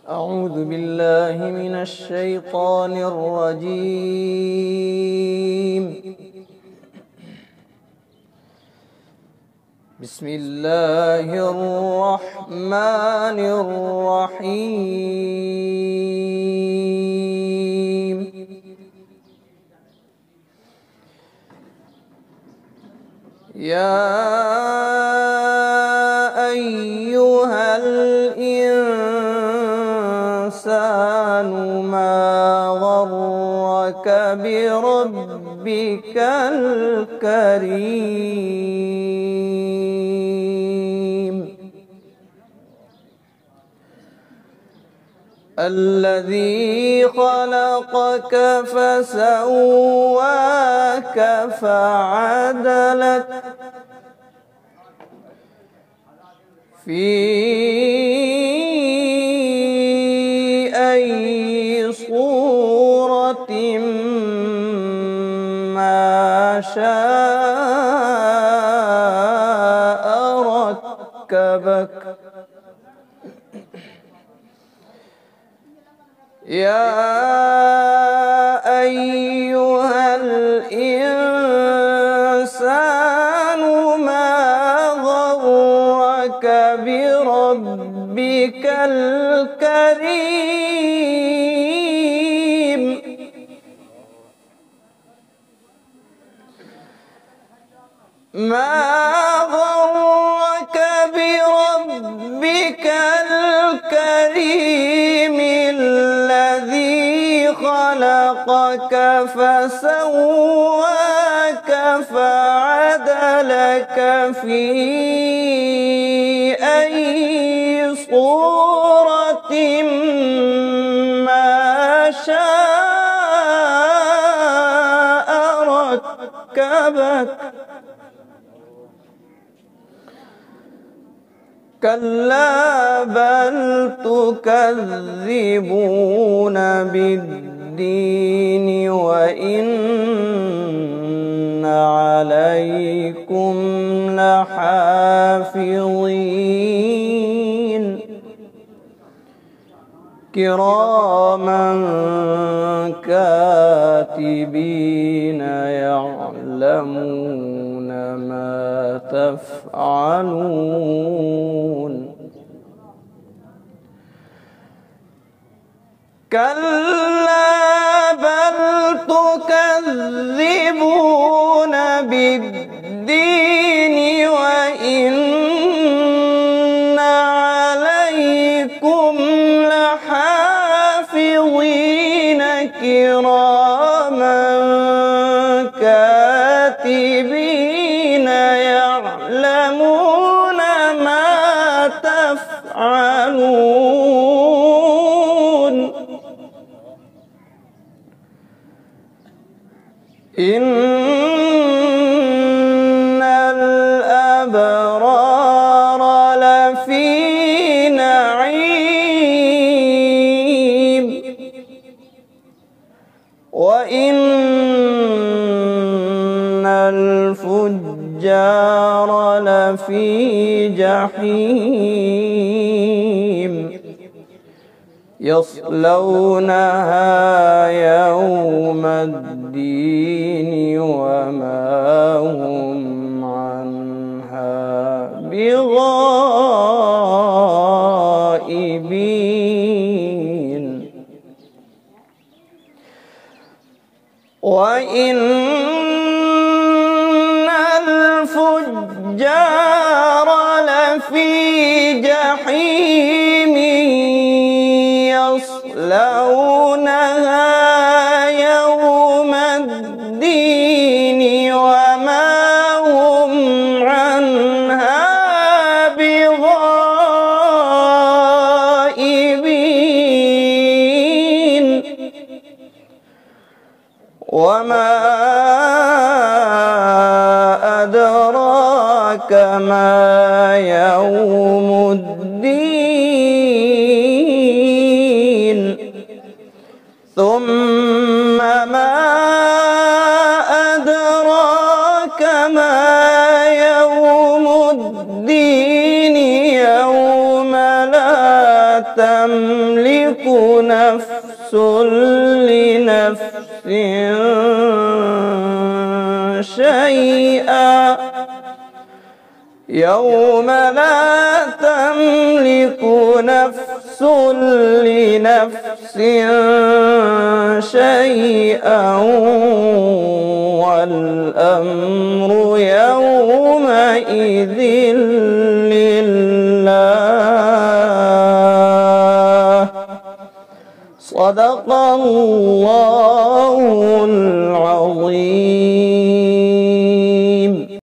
أعوذ بالله من الشيطان الرجيم. بسم الله الرحمن الرحيم. يا أيها الإنسان ما غرك بربك الكريم الذي خلقك فسواك فعدلك في أي صورة ما شاء ركبك. يا أيها الإنسان ما غرك بربك الكريم ما غرك بربك الكريم الذي خلقك فسواك فعدلك في أي صورة ما شاء ركبك. كلا بل تكذبون بالدين وإن عليكم لحافظين كراما كاتبين يعلمون ما تفعلون. كلا بل تكذبون بالدين وإن عليكم لحافظين كراما كاتبين يعلمون ما تفعلون. إن الأبرار لفي نعيم وإن الفجار لفي جحيم يصلونها يوم الدين وما هم عنها بغائبين. وإن الفجار لفي جحيم يصلونها يوم الدين وما هم عنها بغائبين. وما أدراك ما يوم الدين ثم ما أدراك ما يوم الدين يوم لا تملك تملك نفس لنفس شيئا يوم لا تملك نفس لنفس شيئا والأمر يومئذ لله. صدق الله